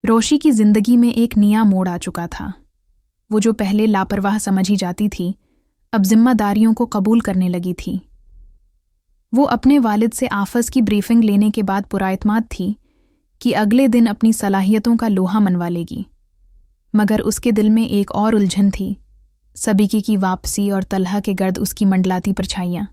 रोशी की जिंदगी में एक नया मोड़ आ चुका था। वो जो पहले लापरवाह समझी जाती थी, अब जिम्मेदारियों को कबूल करने लगी थी। वो अपने वालिद से आफस की ब्रीफिंग लेने के बाद पुराइतमाद थी कि अगले दिन अपनी सलाहियतों का लोहा मनवा लेगी। मगर उसके दिल में एक और उलझन थी, सबीकी की वापसी और तलहा के गर्द उसकी मंडलाती परछाइयाँ।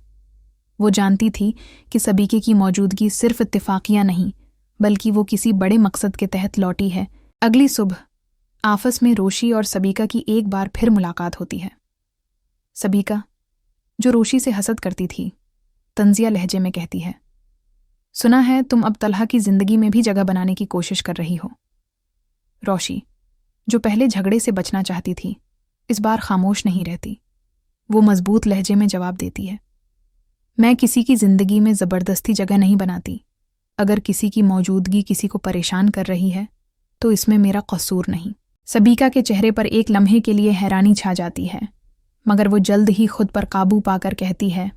वो जानती थी कि सबीके की मौजूदगी सिर्फ इत्तेफाकिया नहीं, बल्कि वो किसी बड़े मकसद के तहत लौटी है। अगली सुबह आफस में रोशी और सबीका की एक बार फिर मुलाकात होती है। सबीका, जो रोशी से हसद करती थी, तंजिया लहजे में कहती है, सुना है तुम अब तलहा की जिंदगी में भी जगह बनाने की कोशिश कर रही हो। रोशी, जो पहले झगड़े से बचना चाहती थी, इस बार खामोश नहीं रहती। वो मजबूत लहजे में जवाब देती है, मैं किसी की जिंदगी में ज़बरदस्ती जगह नहीं बनाती। अगर किसी की मौजूदगी किसी को परेशान कर रही है तो इसमें मेरा कसूर नहीं। सबीका के चेहरे पर एक लम्हे के लिए हैरानी छा जाती है, मगर वो जल्द ही खुद पर काबू पाकर कहती है,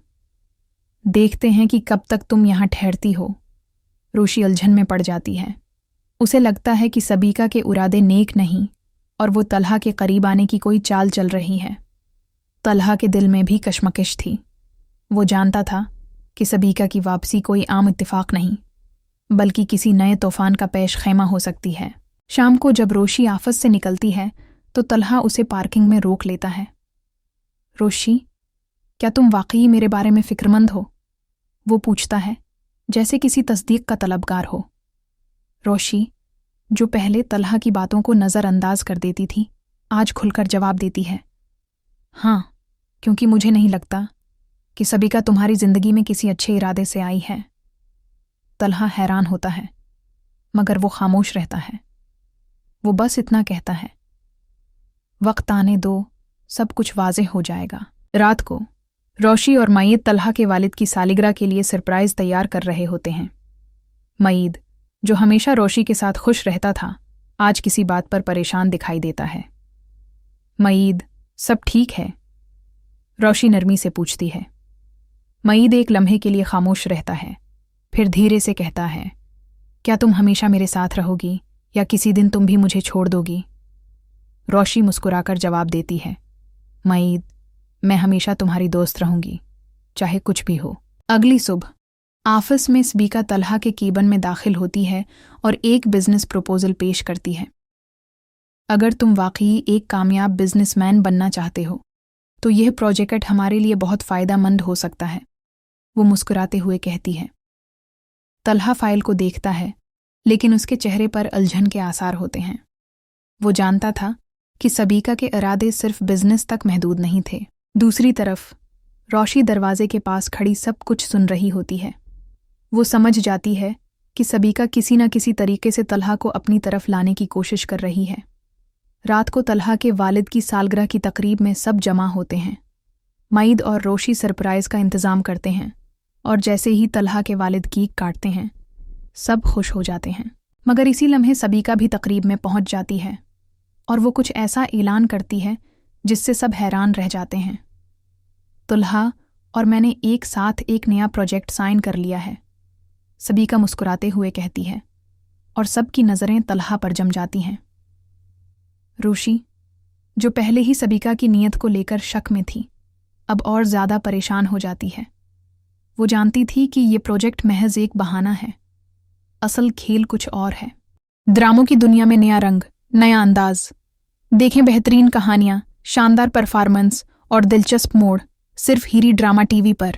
देखते हैं कि कब तक तुम यहाँ ठहरती हो। रोशी उलझन में पड़ जाती है। उसे लगता है कि सबीका के इरादे नेक नहीं और वो तलहा के करीब आने की कोई चाल चल रही है। तलहा के दिल में भी कशमकश थी। वो जानता था कि सबीका की वापसी कोई आम इत्तेफाक नहीं, बल्कि किसी नए तूफान का पेश खैमा हो सकती है। शाम को जब रोशी आफस से निकलती है तो तलहा उसे पार्किंग में रोक लेता है। रोशी, क्या तुम वाकई मेरे बारे में फिक्रमंद हो? वो पूछता है, जैसे किसी तस्दीक का तलबगार हो। रोशी, जो पहले तलहा की बातों को नज़रअंदाज कर देती थी, आज खुलकर जवाब देती है, हाँ, क्योंकि मुझे नहीं लगता कि सबीका तुम्हारी जिंदगी में किसी अच्छे इरादे से आई है। तलहा हैरान होता है, मगर वो खामोश रहता है। वो बस इतना कहता है, वक्त आने दो, सब कुछ वाज़ेह हो जाएगा। रात को रोशी और मईद तलहा के वालिद की सालिगिरह के लिए सरप्राइज तैयार कर रहे होते हैं। मईद, जो हमेशा रोशी के साथ खुश रहता था, आज किसी बात पर परेशान दिखाई देता है। मईद, सब ठीक है? रोशी नरमी से पूछती है। मईद एक लम्हे के लिए खामोश रहता है, फिर धीरे से कहता है, क्या तुम हमेशा मेरे साथ रहोगी या किसी दिन तुम भी मुझे छोड़ दोगी? रोशी मुस्कुराकर जवाब देती है, मईद, मैं हमेशा तुम्हारी दोस्त रहूंगी, चाहे कुछ भी हो। अगली सुबह आफिस में सबीका तलहा के केबिन में दाखिल होती है और एक बिजनेस प्रपोजल पेश करती है। अगर तुम वाकई एक कामयाब बिजनेसमैन बनना चाहते हो तो यह प्रोजेक्ट हमारे लिए बहुत फ़ायदेमंद हो सकता है, वो मुस्कुराते हुए कहती है। तलहा फाइल को देखता है, लेकिन उसके चेहरे पर उलझन के आसार होते हैं। वो जानता था कि सबीका के इरादे सिर्फ बिजनेस तक महदूद नहीं थे। दूसरी तरफ रोशी दरवाजे के पास खड़ी सब कुछ सुन रही होती है। वो समझ जाती है कि सबीका किसी न किसी तरीके से तलहा को अपनी तरफ लाने की कोशिश कर रही है। रात को तलहा के वालिद की सालगिरह की तकरीब में सब जमा होते हैं। मईद और रोशी सरप्राइज का इंतज़ाम करते हैं और जैसे ही तलहा के वालिद केक काटते हैं, सब खुश हो जाते हैं। मगर इसी लम्हे सबीका भी तकरीब में पहुंच जाती है और वो कुछ ऐसा ऐलान करती है जिससे सब हैरान रह जाते हैं। तलहा और मैंने एक साथ एक नया प्रोजेक्ट साइन कर लिया है, सबीका मुस्कुराते हुए कहती है, और सबकी नज़रें तलहा पर जम जाती हैं। रोशी, जो पहले ही सबीका की नीयत को लेकर शक में थी, अब और ज़्यादा परेशान हो जाती है। वो जानती थी कि ये प्रोजेक्ट महज एक बहाना है, असल खेल कुछ और है। ड्रामों की दुनिया में नया रंग, नया अंदाज। देखें बेहतरीन कहानियाँ, शानदार परफॉर्मेंस और दिलचस्प मोड़ सिर्फ हीरी ड्रामा टीवी पर।